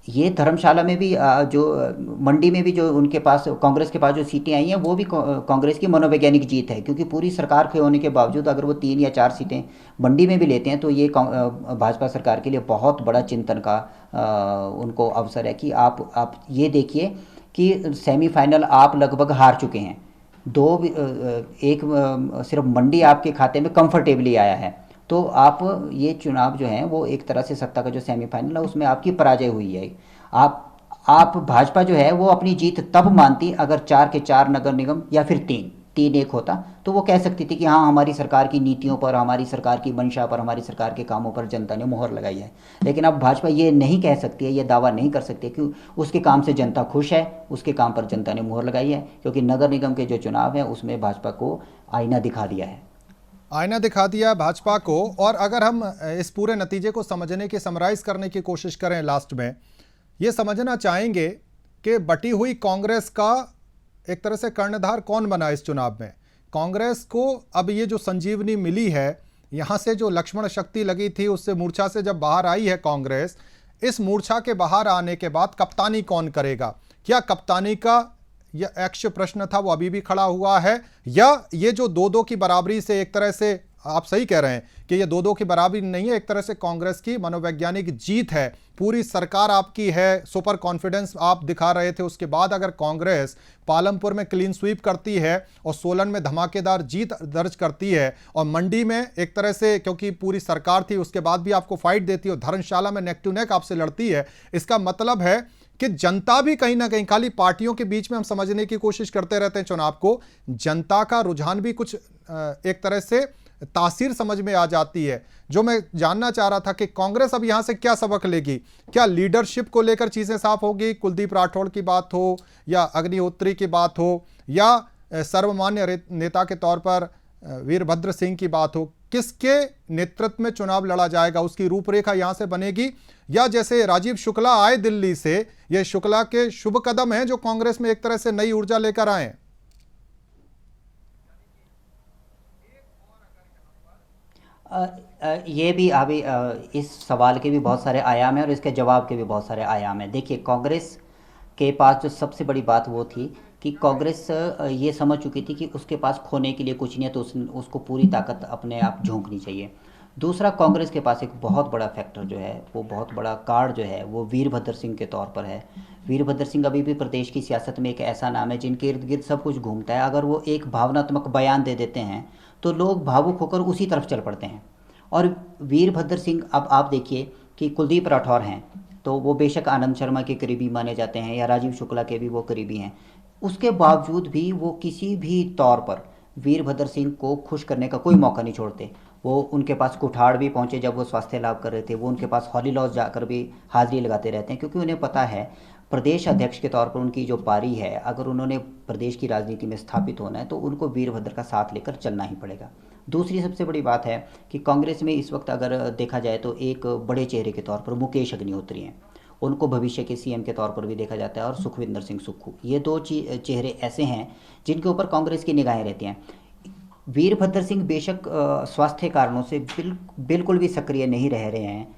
ये धर्मशाला में भी जो मंडी में भी जो उनके पास कांग्रेस के पास जो सीटें आई हैं, वो भी कांग्रेस की मनोवैज्ञानिक जीत है, क्योंकि पूरी सरकार के होने के बावजूद अगर वो 3 या 4 सीटें मंडी में भी लेते हैं तो ये भाजपा सरकार के लिए बहुत बड़ा चिंतन का उनको अवसर है कि आप ये देखिए कि सेमीफाइनल आप लगभग हार चुके हैं, सिर्फ मंडी आपके खाते में कंफर्टेबली आया है। तो आप ये चुनाव जो हैं वो एक तरह से सत्ता का जो सेमीफाइनल है उसमें आपकी पराजय हुई है। आप भाजपा जो है वो अपनी जीत तब मानती अगर 4 के 4 नगर निगम या फिर 3-1 होता, तो वो कह सकती थी कि हाँ, हमारी सरकार की नीतियों पर, हमारी सरकार की मंशा पर, हमारी सरकार के कामों पर जनता ने मोहर लगाई है। लेकिन अब भाजपा ये नहीं कह सकती है, ये दावा नहीं कर सकती कि उसके काम से जनता खुश है, उसके काम पर जनता ने मोहर लगाई है, क्योंकि नगर निगम के जो चुनाव है उसमें भाजपा को आईना दिखा दिया है। आईना दिखा दिया भाजपा को। और अगर हम इस पूरे नतीजे को समझने की, समराइज करने की कोशिश करें, लास्ट में ये समझना चाहेंगे कि बटी हुई कांग्रेस का एक तरह से कर्णधार कौन बना इस चुनाव में? कांग्रेस को अब ये जो संजीवनी मिली है, यहाँ से जो लक्ष्मण शक्ति लगी थी उससे मूर्छा से जब बाहर आई है कांग्रेस, इस मूर्छा के बाहर आने के बाद कप्तानी कौन करेगा? क्या कप्तानी का यह यक्ष प्रश्न था वो अभी भी खड़ा हुआ है, या ये जो 2-2 की बराबरी से एक तरह से आप सही कह रहे हैं कि ये 2-2 की बराबरी नहीं है, एक तरह से कांग्रेस की मनोवैज्ञानिक जीत है, पूरी सरकार आपकी है, सुपर कॉन्फिडेंस आप दिखा रहे थे, उसके बाद अगर कांग्रेस पालमपुर में क्लीन स्वीप करती है और सोलन में धमाकेदार जीत दर्ज करती है और मंडी में एक तरह से, क्योंकि पूरी सरकार थी उसके बाद भी आपको फाइट देती है और धर्मशाला में नेक टू नेक आपसे लड़ती है, इसका मतलब है कि जनता भी कहीं ना कहीं, खाली पार्टियों के बीच में हम समझने की कोशिश करते रहते हैं चुनाव को, जनता का रुझान भी कुछ एक तरह से तासीर समझ में आ जाती है। जो मैं जानना चाह रहा था कि कांग्रेस अब यहां से क्या सबक लेगी? क्या लीडरशिप को लेकर चीजें साफ होगी? कुलदीप राठौड़ की बात हो या अग्निहोत्री की बात हो या सर्वमान्य नेता के तौर पर वीरभद्र सिंह की बात हो, किसके नेतृत्व में चुनाव लड़ा जाएगा उसकी रूपरेखा यहां से बनेगी? या जैसे राजीव शुक्ला आए दिल्ली से, यह शुक्ला के शुभ कदम हैं जो कांग्रेस में एक तरह से नई ऊर्जा लेकर आए? ये भी अभी इस सवाल के भी बहुत सारे आयाम हैं और इसके जवाब के भी बहुत सारे आयाम हैं। देखिए, कांग्रेस के पास जो सबसे बड़ी बात वो थी कि कांग्रेस ये समझ चुकी थी कि उसके पास खोने के लिए कुछ नहीं है, तो उसको पूरी ताकत अपने आप झोंकनी चाहिए। दूसरा, कांग्रेस के पास एक बहुत बड़ा फैक्टर जो है, वो बहुत बड़ा कार्ड जो है, वो वीरभद्र सिंह के तौर पर है। वीरभद्र सिंह अभी भी प्रदेश की सियासत में एक ऐसा नाम है जिनके इर्द गिर्द सब कुछ घूमता है। अगर वो एक भावनात्मक बयान दे देते हैं तो लोग भावुक होकर उसी तरफ चल पड़ते हैं। और वीरभद्र सिंह, अब आप देखिए कि कुलदीप राठौर हैं तो वो बेशक आनंद शर्मा के करीबी माने जाते हैं या राजीव शुक्ला के भी वो करीबी हैं, उसके बावजूद भी वो किसी भी तौर पर वीरभद्र सिंह को खुश करने का कोई मौका नहीं छोड़ते। वो उनके पास कुठाड़ भी पहुंचे जब वो स्वास्थ्य लाभ कर रहे थे, वो उनके पास हॉली लॉज जाकर भी हाजिरी लगाते रहते हैं, क्योंकि उन्हें पता है प्रदेश अध्यक्ष के तौर पर उनकी जो पारी है, अगर उन्होंने प्रदेश की राजनीति में स्थापित होना है तो उनको वीरभद्र का साथ लेकर चलना ही पड़ेगा। दूसरी सबसे बड़ी बात है कि कांग्रेस में इस वक्त अगर देखा जाए तो एक बड़े चेहरे के तौर पर मुकेश अग्निहोत्री हैं, उनको भविष्य के सीएम के तौर पर भी देखा जाता है, और सुखविंदर सिंह सुक्खू, ये दो चेहरे ऐसे हैं जिनके ऊपर कांग्रेस की निगाहें रहती हैं। वीरभद्र सिंह बेशक स्वास्थ्य कारणों से बिल्कुल भी सक्रिय नहीं रह रहे हैं,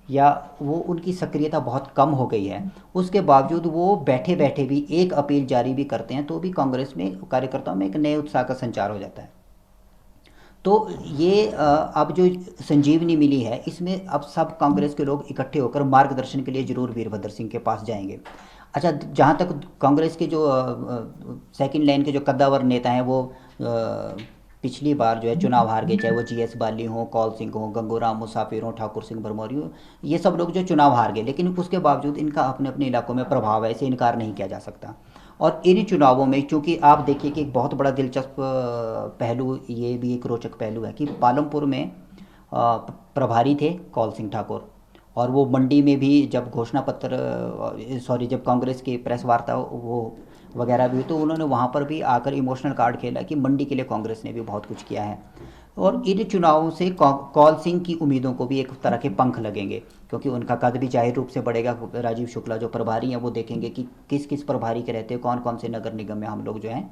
या वो उनकी सक्रियता बहुत कम हो गई है, उसके बावजूद वो बैठे बैठे भी एक अपील जारी भी करते हैं तो भी कांग्रेस में कार्यकर्ताओं में एक नए उत्साह का संचार हो जाता है। तो ये अब जो संजीवनी मिली है, इसमें अब सब कांग्रेस के लोग इकट्ठे होकर मार्गदर्शन के लिए जरूर वीरभद्र सिंह के पास जाएंगे। अच्छा, जहाँ तक कांग्रेस के जो सेकंड लाइन के जो कद्दावर नेता हैं, वो पिछली बार जो है चुनाव हार गए, चाहे वो जीएस बाली हो, कौल सिंह हो, गंगूराम मुसाफिर हो, ठाकुर सिंह भरमौरी हो, ये सब लोग जो चुनाव हार गए, लेकिन उसके बावजूद इनका अपने अपने इलाकों में प्रभाव है, इसे इनकार नहीं किया जा सकता। और इन चुनावों में चूंकि आप देखिए कि एक बहुत बड़ा दिलचस्प पहलू, ये भी एक रोचक पहलू है कि पालमपुर में प्रभारी थे कौल सिंह ठाकुर, और वो मंडी में भी जब घोषणा पत्र जब कांग्रेस की प्रेस वार्ता वो वगैरह भी, तो उन्होंने वहाँ पर भी आकर इमोशनल कार्ड खेला कि मंडी के लिए कांग्रेस ने भी बहुत कुछ किया है। और इन चुनावों से कौल सिंह की उम्मीदों को भी एक तरह के पंख लगेंगे, क्योंकि उनका कद भी जाहिर रूप से बढ़ेगा। राजीव शुक्ला जो प्रभारी हैं वो देखेंगे कि किस किस प्रभारी के रहते, कौन कौन से नगर निगम में हम लोग जो हैं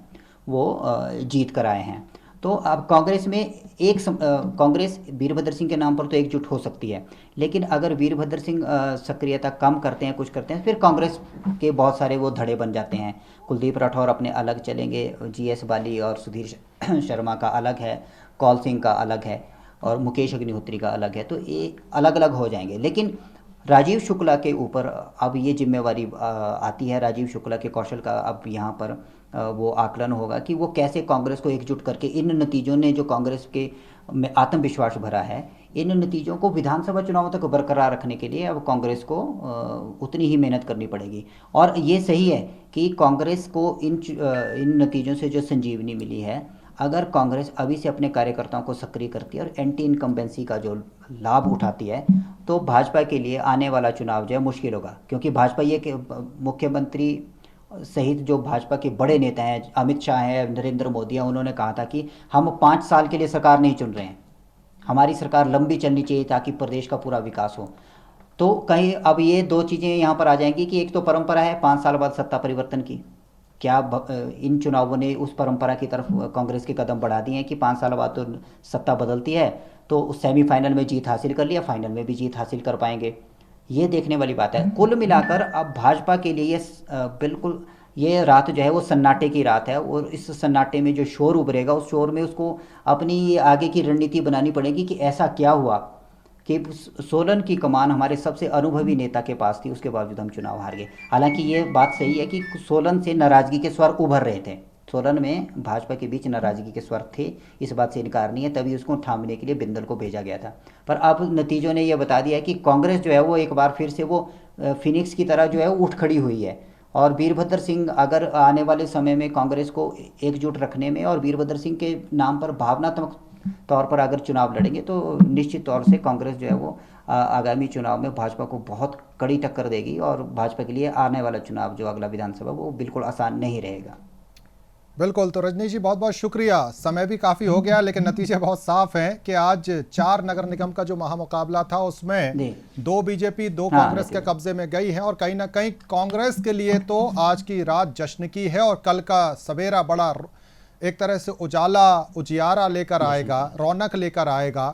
वो जीत कर आए हैं। तो अब कांग्रेस में कांग्रेस वीरभद्र सिंह के नाम पर तो एकजुट हो सकती है, लेकिन अगर वीरभद्र सिंह सक्रियता कम करते हैं, कुछ करते हैं, फिर कांग्रेस के बहुत सारे वो धड़े बन जाते हैं। कुलदीप राठौर अपने अलग चलेंगे, जीएस बाली और सुधीर शर्मा का अलग है, कौल सिंह का अलग है, और मुकेश अग्निहोत्री का अलग है, तो ये अलग अलग हो जाएंगे। लेकिन राजीव शुक्ला के ऊपर अब ये जिम्मेवारी आती है, राजीव शुक्ला के कौशल का अब यहाँ पर वो आकलन होगा कि वो कैसे कांग्रेस को एकजुट करके, इन नतीजों ने जो कांग्रेस के में आत्मविश्वास भरा है, इन नतीजों को विधानसभा चुनावों तक बरकरार रखने के लिए अब कांग्रेस को उतनी ही मेहनत करनी पड़ेगी। और ये सही है कि कांग्रेस को इन नतीजों से जो संजीवनी मिली है, अगर कांग्रेस अभी से अपने कार्यकर्ताओं को सक्रिय करती है और एंटी इनकम्बेंसी का जो लाभ उठाती है, तो भाजपा के लिए आने वाला चुनाव जो है मुश्किल होगा। क्योंकि भाजपा ये मुख्यमंत्री सहित जो भाजपा के बड़े नेता हैं, अमित शाह हैं, नरेंद्र मोदी हैं, उन्होंने कहा था कि हम 5 साल के लिए सरकार नहीं चुन रहे हैं, हमारी सरकार लंबी चलनी चाहिए ताकि प्रदेश का पूरा विकास हो। तो कहीं अब ये दो चीज़ें यहाँ पर आ जाएंगी कि एक तो परंपरा है 5 साल बाद सत्ता परिवर्तन की, क्या इन चुनावों ने उस परंपरा की तरफ कांग्रेस के कदम बढ़ा दिए हैं कि 5 साल बाद तो सत्ता बदलती है, तो उस सेमीफाइनल में जीत हासिल कर लिया, फाइनल में भी जीत हासिल कर पाएंगे? ये देखने वाली बात है। कुल मिलाकर अब भाजपा के लिए ये बिल्कुल ये रात जो है वो सन्नाटे की रात है, और इस सन्नाटे में जो शोर उभरेगा, उस शोर में उसको अपनी आगे की रणनीति बनानी पड़ेगी कि ऐसा क्या हुआ कि सोलन की कमान हमारे सबसे अनुभवी नेता के पास थी, उसके बावजूद हम चुनाव हार गए। हालांकि ये बात सही है कि सोलन से नाराजगी के स्वर उभर रहे थे, सोलन में भाजपा के बीच नाराजगी के स्वर थे, इस बात से इनकार नहीं है, तभी उसको थामने के लिए बिंदल को भेजा गया था। पर अब नतीजों ने यह बता दिया है कि कांग्रेस जो है वो एक बार फिर से वो फिनिक्स की तरह जो है वो उठ खड़ी हुई है, और वीरभद्र सिंह अगर आने वाले समय में कांग्रेस को एकजुट रखने में और वीरभद्र सिंह के नाम पर भावनात्मक तौर पर अगर चुनाव लड़ेंगे तो निश्चित तौर से कांग्रेस जो है वो आगामी चुनाव में भाजपा को बहुत कड़ी टक्कर देगी, और भाजपा के लिए आने वाला चुनाव जो अगला विधानसभा वो बिल्कुल आसान नहीं रहेगा। बिल्कुल। तो रजनीश जी बहुत बहुत शुक्रिया, समय भी काफी हो गया लेकिन नतीजे बहुत साफ हैं कि आज 4 नगर निगम का जो महामुकाबला था उसमें 2 बीजेपी 2 कांग्रेस के कब्जे में गई है, और कहीं ना कहीं कांग्रेस के लिए तो आज की रात जश्न की है, और कल का सवेरा बड़ा एक तरह से उजियारा लेकर आएगा, रौनक लेकर आएगा।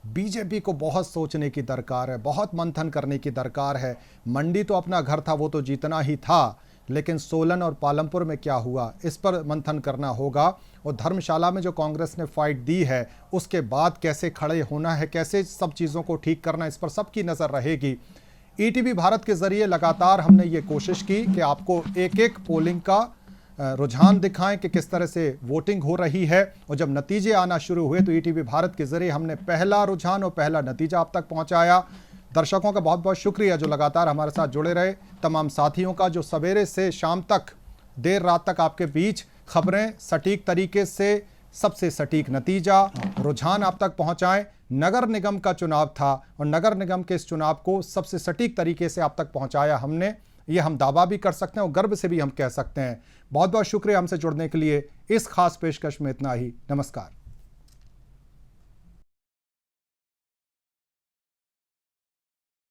बीजेपी को बहुत सोचने की दरकार है, बहुत मंथन करने की दरकार है। मंडी तो अपना घर था, वो तो जीतना ही था, लेकिन सोलन और पालमपुर में क्या हुआ इस पर मंथन करना होगा, और धर्मशाला में जो कांग्रेस ने फाइट दी है उसके बाद कैसे खड़े होना है, कैसे सब चीज़ों को ठीक करना, इस पर सबकी नज़र रहेगी। ईटीवी भारत के ज़रिए लगातार हमने ये कोशिश की कि आपको एक एक पोलिंग का रुझान दिखाएं कि किस तरह से वोटिंग हो रही है, और जब नतीजे आना शुरू हुए तो ईटीवी भारत के ज़रिए हमने पहला रुझान और पहला नतीजा आप तक पहुंचाया। दर्शकों का बहुत बहुत शुक्रिया जो लगातार हमारे साथ जुड़े रहे, तमाम साथियों का जो सवेरे से शाम तक देर रात तक आपके बीच खबरें सटीक तरीके से सबसे सटीक नतीजा रुझान आप तक पहुंचाएं। नगर निगम का चुनाव था और नगर निगम के इस चुनाव को सबसे सटीक तरीके से आप तक पहुंचाया हमने, ये हम दावा भी कर सकते हैं और गर्व से भी हम कह सकते हैं। बहुत बहुत शुक्रिया हमसे जुड़ने के लिए। इस खास पेशकश में इतना ही। नमस्कार।